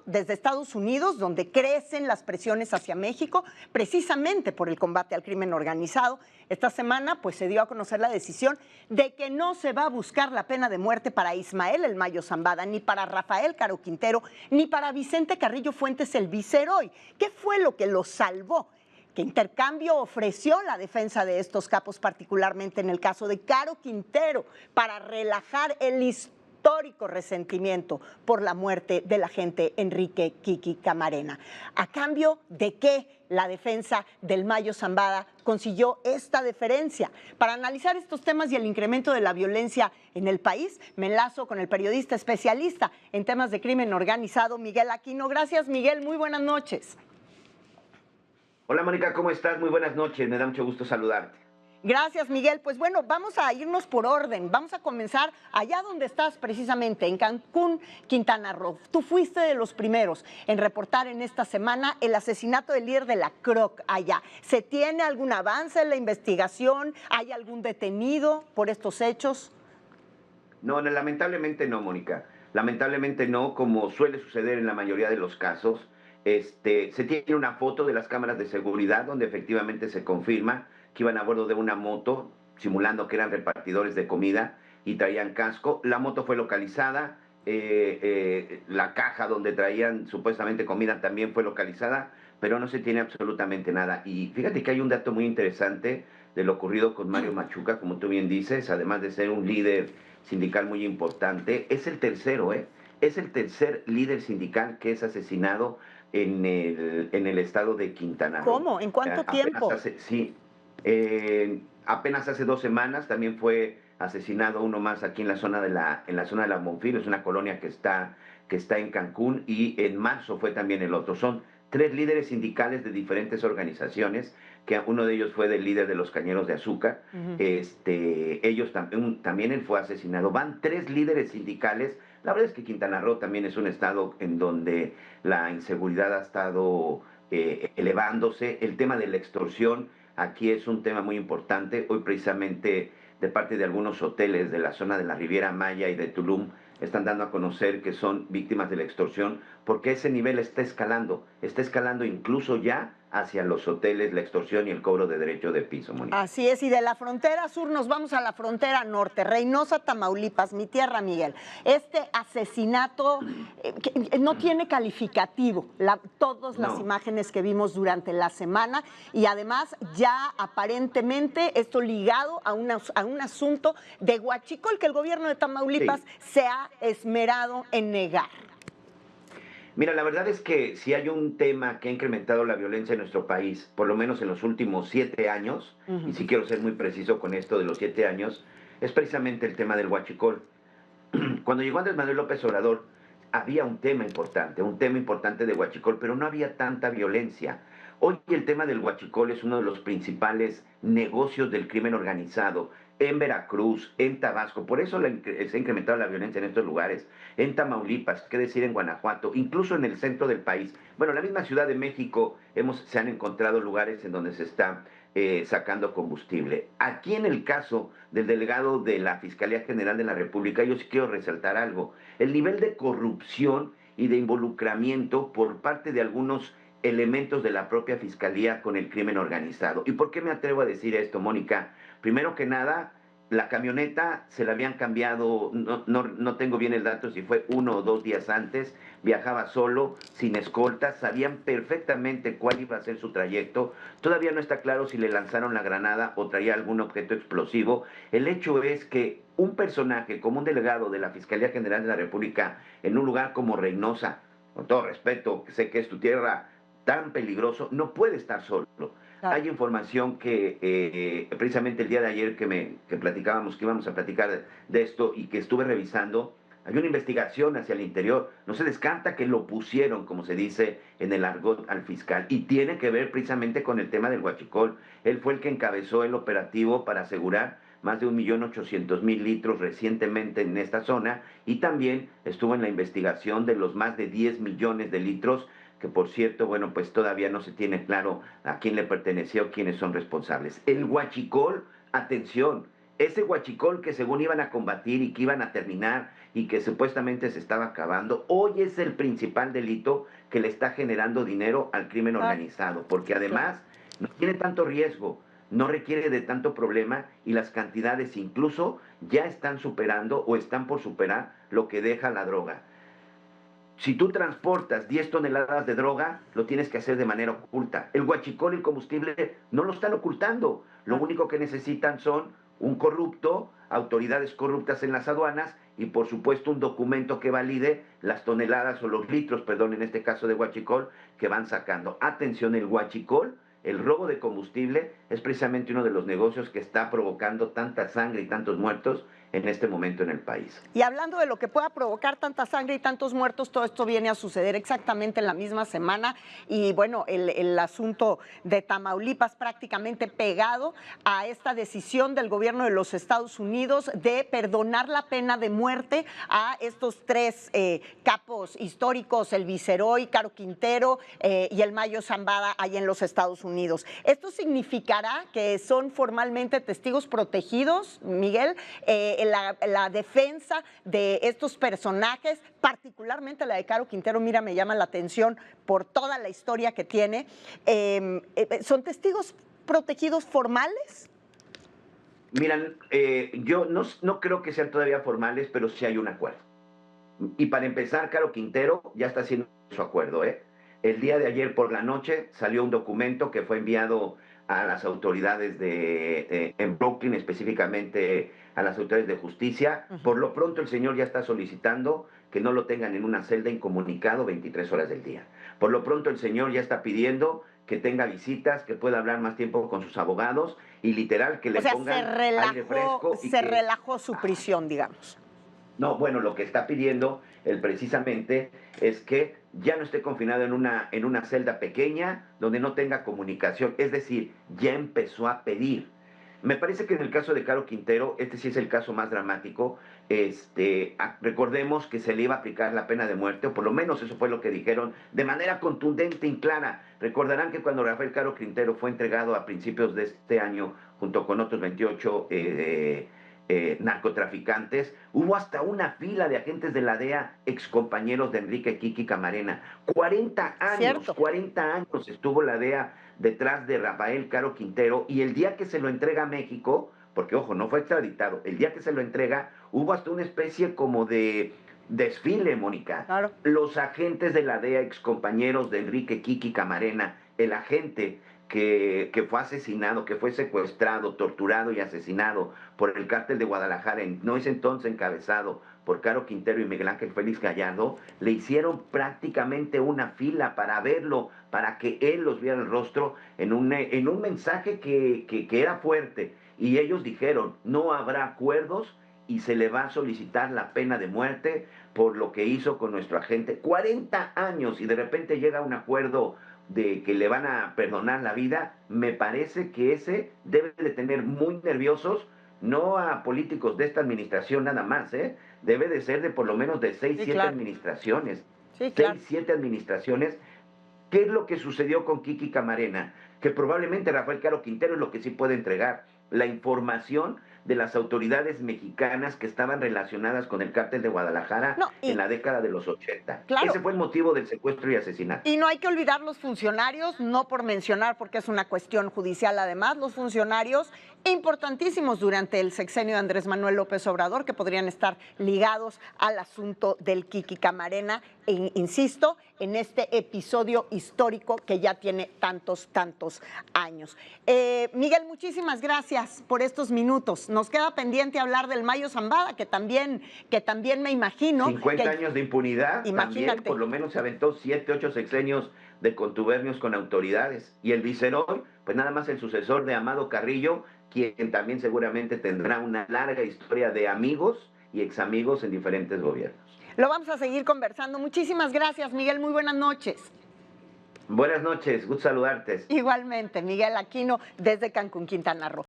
desde Estados Unidos, donde crecen las presiones hacia México, precisamente por el combate al crimen organizado. Esta semana pues se dio a conocer la decisión de que no se va a buscar la pena de muerte para Ismael El Mayo Zambada, ni para Rafael Caro Quintero, ni para Vicente Carrillo Fuentes el Viceroy. ¿Qué fue lo que los salvó? ¿Qué intercambio ofreció la defensa de estos capos, particularmente en el caso de Caro Quintero, para relajar el histórico resentimiento por la muerte del agente Enrique Kiki Camarena? ¿A cambio de qué la defensa del Mayo Zambada consiguió esta deferencia? Para analizar estos temas y el incremento de la violencia en el país, me enlazo con el periodista especialista en temas de crimen organizado, Miguel Aquino. Gracias, Miguel. Muy buenas noches. Hola Mónica, ¿cómo estás? Muy buenas noches, me da mucho gusto saludarte. Gracias, Miguel. Pues bueno, vamos a irnos por orden. Vamos a comenzar allá donde estás precisamente, en Cancún, Quintana Roo. Tú fuiste de los primeros en reportar en esta semana el asesinato del líder de la CROC allá. ¿Se tiene algún avance en la investigación? ¿Hay algún detenido por estos hechos? No, lamentablemente no, Mónica. Lamentablemente no, como suele suceder en la mayoría de los casos. Se tiene una foto de las cámaras de seguridad donde efectivamente se confirma que iban a bordo de una moto, simulando que eran repartidores de comida y traían casco. La moto fue localizada, la caja donde traían supuestamente comida también fue localizada, pero no se tiene absolutamente nada. Y fíjate que hay un dato muy interesante de lo ocurrido con Mario Machuca, como tú bien dices, además de ser un líder sindical muy importante, es el tercero, ¿eh? Es el tercer líder sindical que es asesinado en el estado de Quintana Roo. ¿Cómo? ¿En cuánto tiempo? Apenas hace 2 semanas también fue asesinado uno más aquí en la zona de la Bonfil, es una colonia que está en Cancún, y en marzo fue también el otro. Son 3 líderes sindicales de diferentes organizaciones, que uno de ellos fue del líder de los Cañeros de Azúcar. Ellos también él fue asesinado. Van 3 líderes sindicales. La verdad es que Quintana Roo también es un estado en donde la inseguridad ha estado elevándose. El tema de la extorsión aquí es un tema muy importante. Hoy precisamente de parte de algunos hoteles de la zona de la Riviera Maya y de Tulum están dando a conocer que son víctimas de la extorsión, porque ese nivel está escalando incluso ya hacia los hoteles, la extorsión y el cobro de derecho de piso, Mónica. Así es, y de la frontera sur nos vamos a la frontera norte, Reynosa, Tamaulipas, mi tierra, Miguel. Este asesinato no tiene calificativo, todas las imágenes que vimos durante la semana, y además ya aparentemente esto ligado a un asunto de huachicol que el gobierno de Tamaulipas se ha esmerado en negar. Mira, la verdad es que si hay un tema que ha incrementado la violencia en nuestro país, por lo menos en los últimos 7 años, y si quiero ser muy preciso con esto de los 7 años, es precisamente el tema del huachicol. Cuando llegó Andrés Manuel López Obrador, había un tema importante de huachicol, pero no había tanta violencia. Hoy el tema del huachicol es uno de los principales negocios del crimen organizado en Veracruz, en Tabasco. Por eso se ha incrementado la violencia en estos lugares. En Tamaulipas, qué decir en Guanajuato, incluso en el centro del país. Bueno, en la misma Ciudad de México se han encontrado lugares en donde se está sacando combustible. Aquí en el caso del delegado de la Fiscalía General de la República, yo sí quiero resaltar algo. El nivel de corrupción y de involucramiento por parte de algunos elementos de la propia Fiscalía con el crimen organizado. ¿Y por qué me atrevo a decir esto, Mónica? Primero que nada, la camioneta se la habían cambiado, no tengo bien el dato si fue 1 o 2 días antes, viajaba solo, sin escolta, sabían perfectamente cuál iba a ser su trayecto. Todavía no está claro si le lanzaron la granada o traía algún objeto explosivo. El hecho es que un personaje como un delegado de la Fiscalía General de la República en un lugar como Reynosa, con todo respeto, sé que es tu tierra, tan peligroso, no puede estar solo. Hay información que precisamente el día de ayer que platicábamos, que íbamos a platicar de esto y que estuve revisando, hay una investigación hacia el interior. No se descarta que lo pusieron, como se dice en el argot, al fiscal, y tiene que ver precisamente con el tema del huachicol. Él fue el que encabezó el operativo para asegurar más de 1.800.000 litros recientemente en esta zona, y también estuvo en la investigación de los más de 10 millones de litros que, por cierto, bueno, pues todavía no se tiene claro a quién le perteneció, quiénes son responsables. El huachicol, atención, ese huachicol que según iban a combatir y que iban a terminar y que supuestamente se estaba acabando, hoy es el principal delito que le está generando dinero al crimen organizado, porque además no tiene tanto riesgo, no requiere de tanto problema y las cantidades incluso ya están superando o están por superar lo que deja la droga. Si tú transportas 10 toneladas de droga, lo tienes que hacer de manera oculta. El huachicol y el combustible no lo están ocultando. Lo único que necesitan son un corrupto, autoridades corruptas en las aduanas y, por supuesto, un documento que valide las toneladas o los litros, perdón, en este caso de huachicol, que van sacando. Atención, el huachicol, el robo de combustible, es precisamente uno de los negocios que está provocando tanta sangre y tantos muertos en este momento en el país. Y hablando de lo que pueda provocar tanta sangre y tantos muertos, todo esto viene a suceder exactamente en la misma semana y bueno, el asunto de Tamaulipas prácticamente pegado a esta decisión del gobierno de los Estados Unidos de perdonar la pena de muerte a estos tres capos históricos, el Viceroy, Caro Quintero y el Mayo Zambada allá en los Estados Unidos. ¿Esto significará que son formalmente testigos protegidos, Miguel? La defensa de estos personajes, particularmente la de Caro Quintero, mira, me llama la atención por toda la historia que tiene. ¿Son testigos protegidos formales? Miran, yo no creo que sean todavía formales, pero sí hay un acuerdo. Y para empezar, Caro Quintero ya está haciendo su acuerdo, ¿eh? El día de ayer por la noche salió un documento que fue enviado a las autoridades en Brooklyn, específicamente a las autoridades de justicia. Por lo pronto el señor ya está solicitando que no lo tengan en una celda incomunicado 23 horas del día. Por lo pronto el señor ya está pidiendo que tenga visitas, que pueda hablar más tiempo con sus abogados y literal que le pongan aire fresco. Se relajó su prisión, digamos. No, bueno, lo que está pidiendo él precisamente es que ya no esté confinado en una celda pequeña donde no tenga comunicación. Es decir, ya empezó a pedir. Me parece que en el caso de Caro Quintero, este sí es el caso más dramático. Recordemos que se le iba a aplicar la pena de muerte, o por lo menos eso fue lo que dijeron de manera contundente y clara. Recordarán que cuando Rafael Caro Quintero fue entregado a principios de este año, junto con otros 28 narcotraficantes, hubo hasta una fila de agentes de la DEA, excompañeros de Enrique Kiki Camarena. 40 años, ¿cierto? 40 años estuvo la DEA detrás de Rafael Caro Quintero, y el día que se lo entrega a México, porque ojo, no fue extraditado, el día que se lo entrega, hubo hasta una especie como de desfile, Mónica. Claro. Los agentes de la DEA, excompañeros de Enrique Kiki Camarena, el agente que fue asesinado, que fue secuestrado, torturado y asesinado por el cártel de Guadalajara, no es entonces encabezado por Caro Quintero y Miguel Ángel Félix Gallardo, le hicieron prácticamente una fila para verlo, para que él los viera el rostro en un mensaje que era fuerte. Y ellos dijeron, no habrá acuerdos y se le va a solicitar la pena de muerte por lo que hizo con nuestro agente. 40 años y de repente llega un acuerdo de que le van a perdonar la vida. Me parece que ese debe de tener muy nerviosos, no a políticos de esta administración nada más, debe de ser de por lo menos de 6, 7 administraciones. Sí, claro. 6, 7 administraciones. ¿Qué es lo que sucedió con Kiki Camarena? Que probablemente Rafael Caro Quintero es lo que sí puede entregar, la información de las autoridades mexicanas que estaban relacionadas con el cártel de Guadalajara en la década de los 80. Claro. Ese fue el motivo del secuestro y asesinato. Y no hay que olvidar los funcionarios, no por mencionar, porque es una cuestión judicial además, los funcionarios importantísimos durante el sexenio de Andrés Manuel López Obrador, que podrían estar ligados al asunto del Kiki Camarena, insisto, en este episodio histórico que ya tiene tantos años. Miguel, muchísimas gracias por estos minutos. Nos queda pendiente hablar del Mayo Zambada, que también me imagino... 50 años de impunidad, imagínate. También por lo menos se aventó 7, 8 sexenios de contubernios con autoridades. Y el Viceroy, pues nada más el sucesor de Amado Carrillo, quien también seguramente tendrá una larga historia de amigos y examigos en diferentes gobiernos. Lo vamos a seguir conversando. Muchísimas gracias, Miguel. Muy buenas noches. Buenas noches, gusto saludarte. Igualmente, Miguel Aquino, desde Cancún, Quintana Roo.